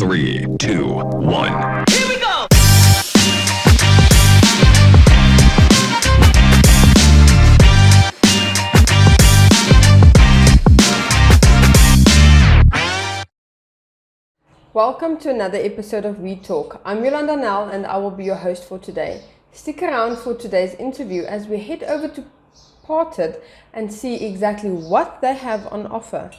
3, 2, 1. Here we go! Welcome to another episode of We Talk. I'm Yolanda Nell and I will be your host for today. Stick around for today's interview as we head over to Parted and see exactly what they have on offer.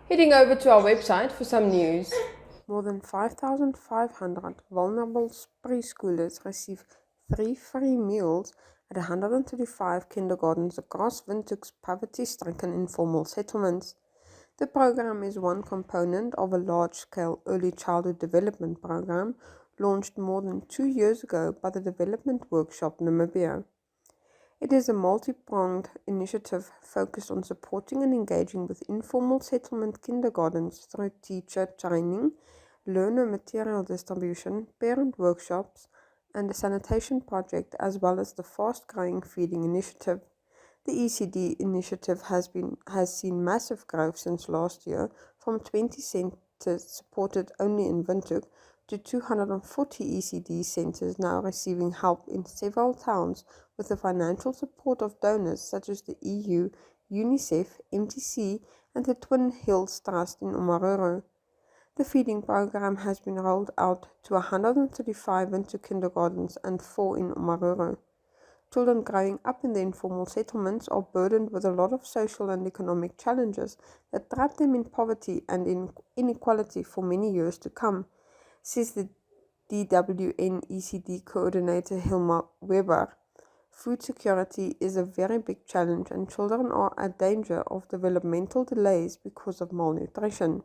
Heading over to our website for some news. More than 5,500 vulnerable preschoolers receive 3 free meals at 135 kindergartens across Windhoek's poverty-stricken informal settlements. The program is one component of a large-scale early childhood development program launched more than 2 years ago by the Development Workshop Namibia. It is a multi-pronged initiative focused on supporting and engaging with informal settlement kindergartens through teacher training, learner material distribution, parent workshops, and the sanitation project, as well as the fast-growing feeding initiative. The ECD initiative has seen massive growth since last year, from 20 centres supported only in Windhoek to 240 ECD centres now receiving help in several towns with the financial support of donors such as the EU, UNICEF, MTC and the Twin Hills Trust in Omaruru. The feeding program has been rolled out to 135 Windhoek kindergartens and 4 in Omaruru. Children growing up in the informal settlements are burdened with a lot of social and economic challenges that trap them in poverty and in inequality for many years to come, says the DWN ECD coordinator Hilma Weber. Food security is a very big challenge and children are at danger of developmental delays because of malnutrition.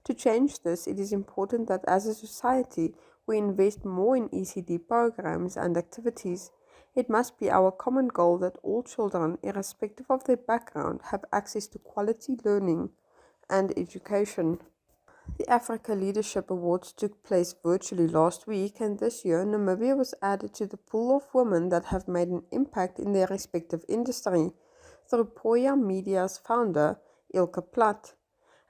To change this, it is important that as a society we invest more in ECD programs and activities. It must be our common goal that all children, irrespective of their background, have access to quality learning and education. The Africa Leadership Awards took place virtually last week, and this year Namibia was added to the pool of women that have made an impact in their respective industry through Poya Media's founder, Ilke Platt.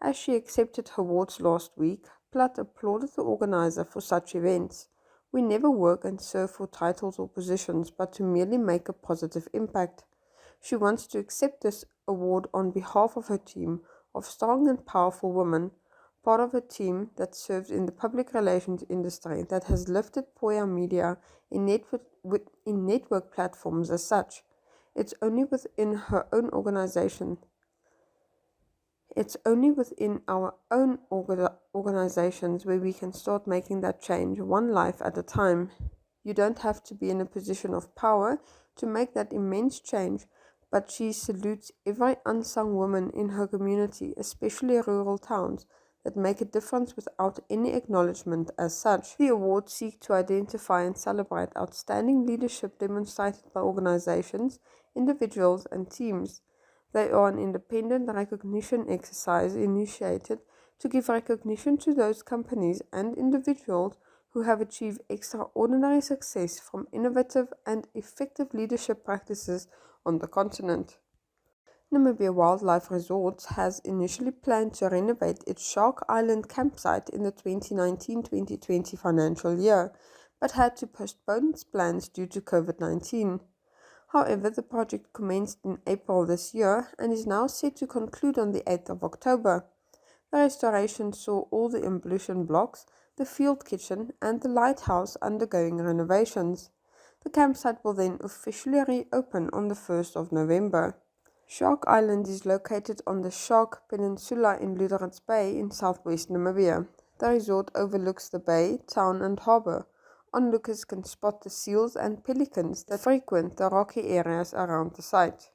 As she accepted her awards last week, Platt applauded the organizer for such events. We never work and serve for titles or positions, but to merely make a positive impact. She wants to accept this award on behalf of her team of strong and powerful women, part of a team that serves in the public relations industry that has lifted Poya Media in network platforms as such. It's only within her own organization. It's only within our own organizations where we can start making that change, one life at a time. You don't have to be in a position of power to make that immense change, but she salutes every unsung woman in her community, especially rural towns, that make a difference without any acknowledgement as such. The awards seek to identify and celebrate outstanding leadership demonstrated by organizations, individuals and teams. They are an independent recognition exercise initiated to give recognition to those companies and individuals who have achieved extraordinary success from innovative and effective leadership practices on the continent. Namibia Wildlife Resorts has initially planned to renovate its Shark Island campsite in the 2019-2020 financial year, but had to postpone its plans due to COVID-19. However, the project commenced in April this year and is now set to conclude on the 8th of October. The restoration saw all the ablution blocks, the field kitchen and the lighthouse undergoing renovations. The campsite will then officially reopen on the 1st of November. Shark Island is located on the Shark Peninsula in Luderitz Bay in southwest Namibia. The resort overlooks the bay, town and harbour. Onlookers can spot the seals and pelicans that frequent the rocky areas around the site.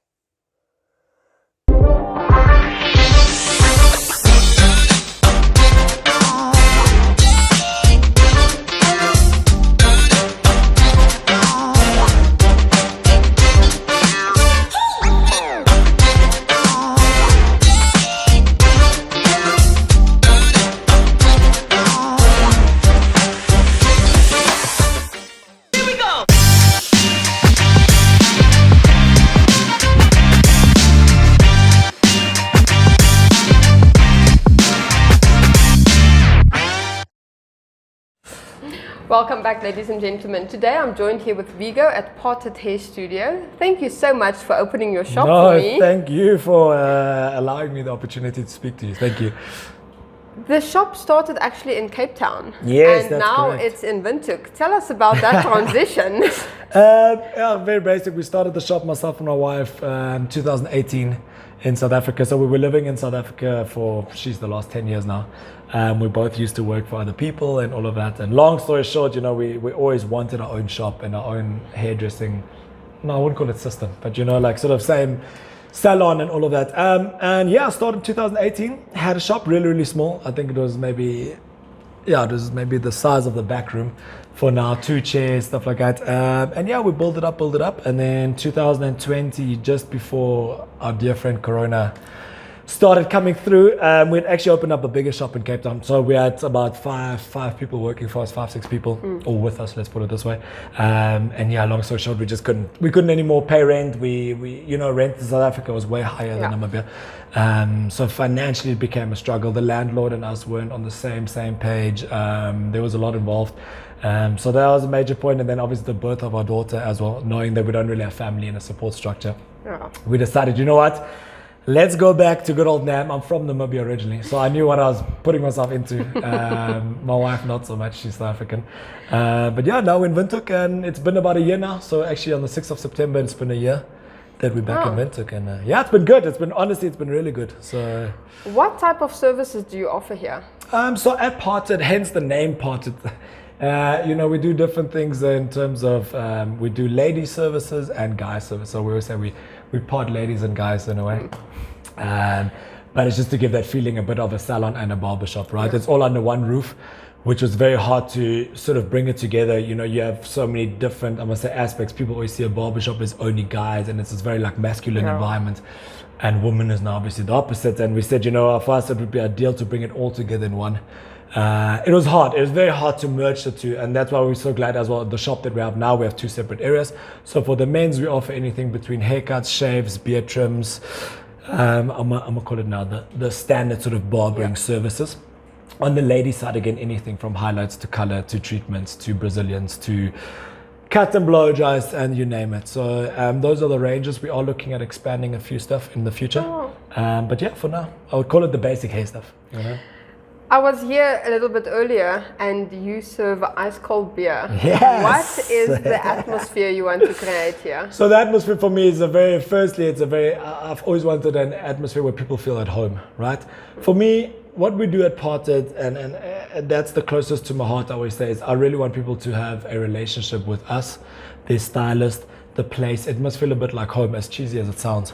Welcome back, ladies and gentlemen. Today I'm joined here with Vigo at Parted Hair Studio. Thank you so much for opening your shop for me. Thank you for allowing me the opportunity to speak to you. Thank you. The shop started actually in Cape Town. Yes, and that's now correct. it's in Windhoek. Tell us about that transition. Yeah, very basic. We started the shop, myself and my wife, 2018 in South Africa. So we were living in South Africa for, the last 10 years now. We both used to work for other people and all of that. And long story short, we always wanted our own shop and our own hairdressing. No, I wouldn't call it system, but like sort of same salon and all of that. And yeah, I started in 2018. Had a shop really, really small. I think it was maybe the size of the back room for now, 2 chairs, stuff like that. And yeah, we built it up. And then 2020, just before our dear friend Corona started coming through, we'd actually opened up a bigger shop in Cape Town. So we had about five people working for us, 5-6 people, or with us, let's put it this way. And yeah, long story short, we couldn't anymore pay rent. We rent in South Africa was way higher than Namibia. So financially it became a struggle. The landlord and us weren't on the same page. There was a lot involved. So that was a major point. And then obviously the birth of our daughter as well, knowing that we don't really have family and a support structure. Yeah. We decided, you know what? Let's go back to good old Nam. I'm from Namibia originally, so I knew what I was putting myself into. My wife, not so much, she's South African. But yeah, now in Windhoek, and it's been about a year now. So actually on the 6th of September, it's been a year that we're back in Windhoek. And yeah, it's been good. It's been really good. So, what type of services do you offer here? So at Parted, hence the name Parted. We do different things in terms of we do lady services and guy service. So we always say we part ladies and guys in a way. But it's just to give that feeling a bit of a salon and a barbershop, right? It's all under one roof, which was very hard to sort of bring it together. You have so many different, I must say, aspects. People always see a barbershop as only guys, and it's this very like masculine environment. And women is now obviously the opposite. And we said, for us it would be ideal to bring it all together in one. It was hard. It was very hard to merge the two, and that's why we're so glad as well. The shop that we have now, we have 2 separate areas. So for the men's, we offer anything between haircuts, shaves, beard trims. I'm gonna call it now the standard sort of barbering services. On the ladies' side, again, anything from highlights to color to treatments to Brazilians to cut and blow dries and you name it. So those are the ranges. We are looking at expanding a few stuff in the future. But yeah, for now, I would call it the basic hair stuff. I was here a little bit earlier and you serve ice cold beer. Yes. What is the atmosphere you want to create here? So the atmosphere for me is I've always wanted an atmosphere where people feel at home, right? For me, what we do at Parted, and that's the closest to my heart, I always say, is I really want people to have a relationship with us, their stylist, the place. It must feel a bit like home, as cheesy as it sounds.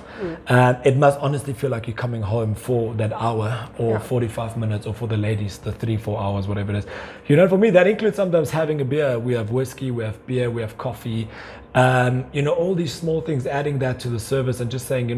It must honestly feel like you're coming home for that hour or 45 minutes, or for the ladies, the 3-4 hours, whatever it is. For me, that includes sometimes having a beer. We have whiskey, we have beer, we have coffee. All these small things, adding that to the service and just saying,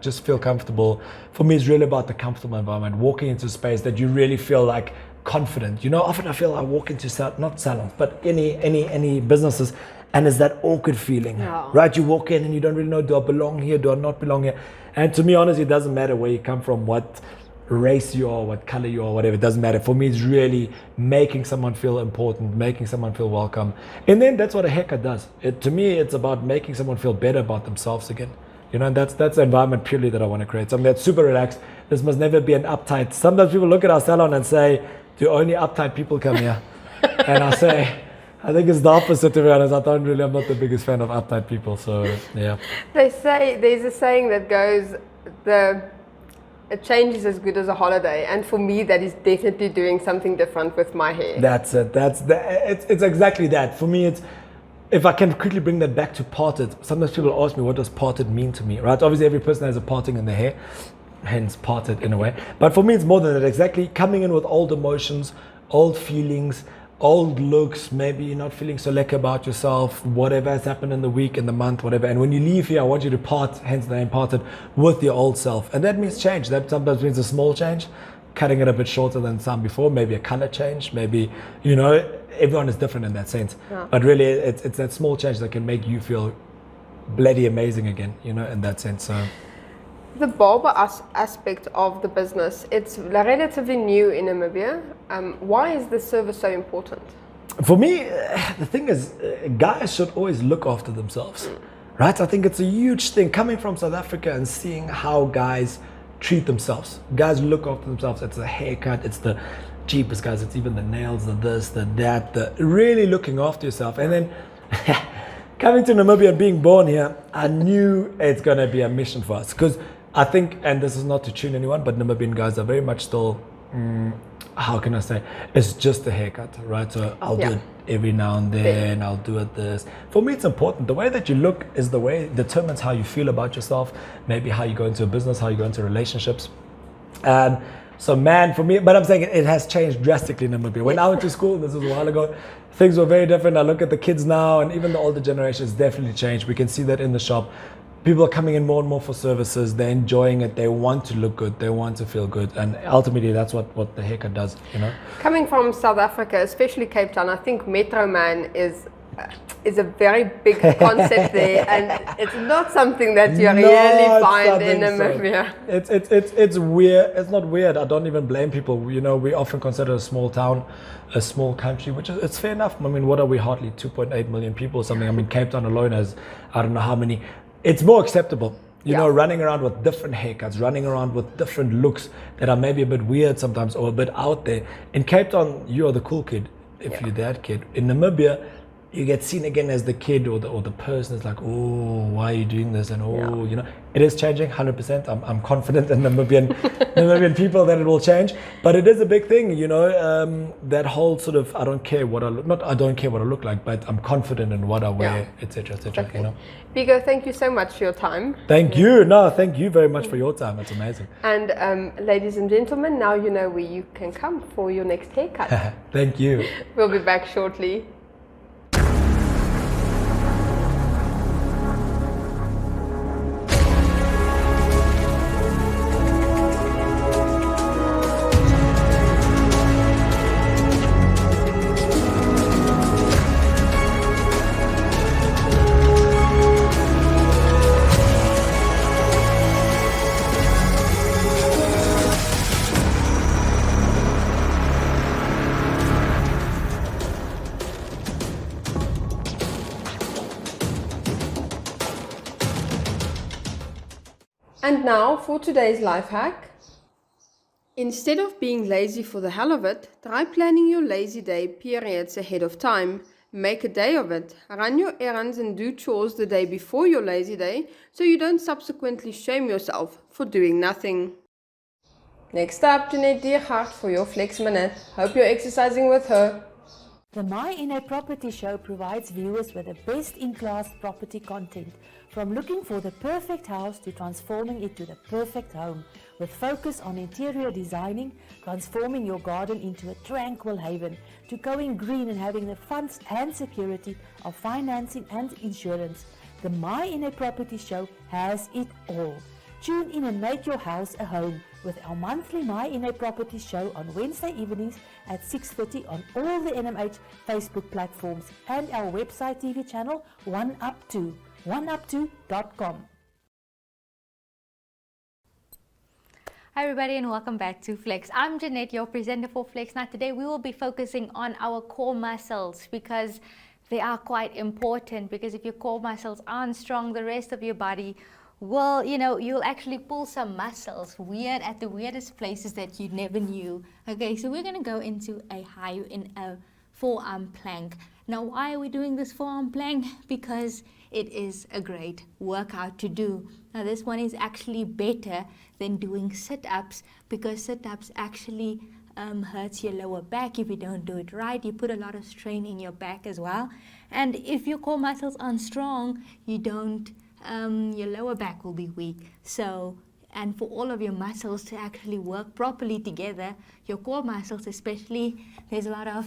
just feel comfortable. For me, it's really about the comfortable environment, walking into space that you really feel like confident. Often I feel I walk into not salons, but any businesses, and it's that awkward feeling, right? You walk in and you don't really know, do I belong here? Do I not belong here? And to me, honestly, it doesn't matter where you come from, what race you are, what color you are, whatever, it doesn't matter. For me, it's really making someone feel important, making someone feel welcome. And then that's what a haircut does. To me, it's about making someone feel better about themselves again. And that's the environment purely that I want to create. Something that's super relaxed. This must never be an uptight. Sometimes people look at our salon and say, do only uptight people come here? And I say, I think it's the opposite, to be honest. I'm not the biggest fan of uptight people. So yeah. They say, there's a saying that goes, a change is as good as a holiday, and for me that is definitely doing something different with my hair. That's it. It's exactly that. For me, it's, if I can quickly bring that back to parted. Sometimes people ask me, what does parted mean to me, right? Obviously every person has a parting in their hair, hence parted in a way. But for me, it's more than that. Exactly, coming in with old emotions, old feelings, old looks, maybe you're not feeling so lekker about yourself, whatever has happened in the week, in the month, whatever. And when you leave here, I want you to part, hence the name Parted, with your old self. And that means change. That sometimes means a small change, cutting it a bit shorter than some before, maybe a color change, maybe, everyone is different in that sense. Yeah. But really, it's that small change that can make you feel bloody amazing again, in that sense. So. The barber aspect of the business, it's relatively new in Namibia. Why is this service so important? For me, the thing is, guys should always look after themselves, right? I think it's a huge thing coming from South Africa and seeing how guys treat themselves. Guys look after themselves. It's the haircut, it's the cheapest guys, it's even the nails, the this, the that, the really looking after yourself. And then coming to Namibia and being born here, I knew it's gonna be a mission for us because I think, and this is not to tune anyone, but Namibian guys are very much still. How can I say? It's just a haircut, right? So I'll do it every now and then. I'll do it this. For me, it's important. The way that you look is the way it determines how you feel about yourself. Maybe how you go into a business, how you go into relationships. And so, man, for me, but I'm saying it has changed drastically in Namibia. When I went to school, this was a while ago, things were very different. I look at the kids now, and even the older generations definitely changed. We can see that in the shop. People are coming in more and more for services. They're enjoying it. They want to look good. They want to feel good. And ultimately, that's what the haircut does, you know? Coming from South Africa, especially Cape Town, I think Metro Man is a very big concept there. And it's not something that you really find in Namibia. It's weird. It's not weird. I don't even blame people. You know, we often consider a small town, a small country, which is, it's fair enough. I mean, what are we, hardly 2.8 million people or something? I mean, Cape Town alone has, I don't know how many. It's more acceptable, you know, running around with different haircuts, running around with different looks that are maybe a bit weird sometimes or a bit out there. In Cape Town, you are the cool kid if you're that kid. In Namibia, you get seen again as the kid or the person is like, oh, why are you doing this? And you know, it is changing 100%. I'm confident in Namibian people that it will change, but it is a big thing, you know, that whole sort of, I don't care what I look like, but I'm confident in what I wear, etc., exactly. you know. Bigo, thank you so much for your time. Thank you. No, thank you very much for your time. It's amazing. And ladies and gentlemen, now you know where you can come for your next haircut. Thank you. We'll be back shortly. And now for today's life hack. Instead of being lazy for the hell of it, try planning your lazy day periods ahead of time. Make a day of it. Run your errands and do chores the day before your lazy day so you don't subsequently shame yourself for doing nothing. Next up, Jeanette Diergaard for your Flex Minute. Hope you're exercising with her. The My In a Property show provides viewers with the best in-class property content, from looking for the perfect house to transforming it to the perfect home, with focus on interior designing, transforming your garden into a tranquil haven, to going green and having the funds and security of financing and insurance. The My In a Property show has it all. Tune in and make your house a home with our monthly My In a Property show on Wednesday evenings at 6:30 on all the NMH Facebook platforms and our website TV channel 1up2, 1up2.com. Hi everybody and welcome back to Flex. I'm Jeanette, your presenter for Flex. Now today we will be focusing on our core muscles because they are quite important, because if your core muscles aren't strong, the rest of your body, well, you know, you'll actually pull some muscles at the weirdest places that you never knew. Okay, so we're going to go into a forearm plank. Now, why are we doing this forearm plank? Because it is a great workout to do. Now, this one is actually better than doing sit-ups, because sit-ups actually hurts your lower back if you don't do it right. You put a lot of strain in your back as well. And if your core muscles aren't strong, your lower back will be weak. So, and for all of your muscles to actually work properly together, your core muscles especially, there's a lot of,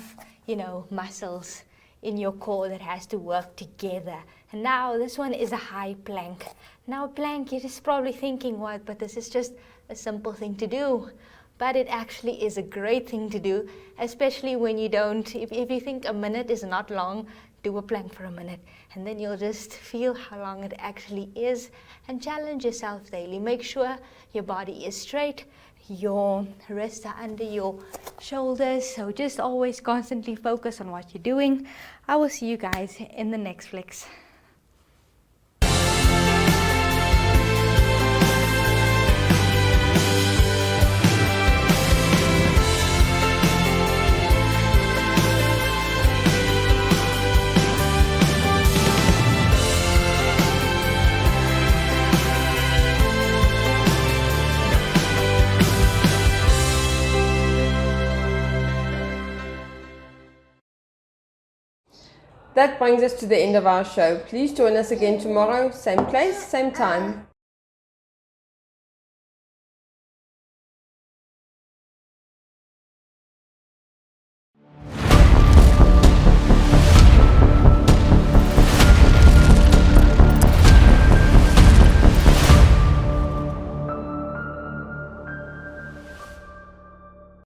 muscles in your core that has to work together. And now this one is a high plank. Now plank, you're just probably thinking, what, but this is just a simple thing to do. But it actually is a great thing to do, especially when you don't, if you think a minute is not long, do a plank for a minute, and then you'll just feel how long it actually is, and challenge yourself daily. Make sure your body is straight, your wrists are under your shoulders, so just always constantly focus on what you're doing. I will see you guys in the next flex. That brings us to the end of our show. Please join us again tomorrow, same place, same time.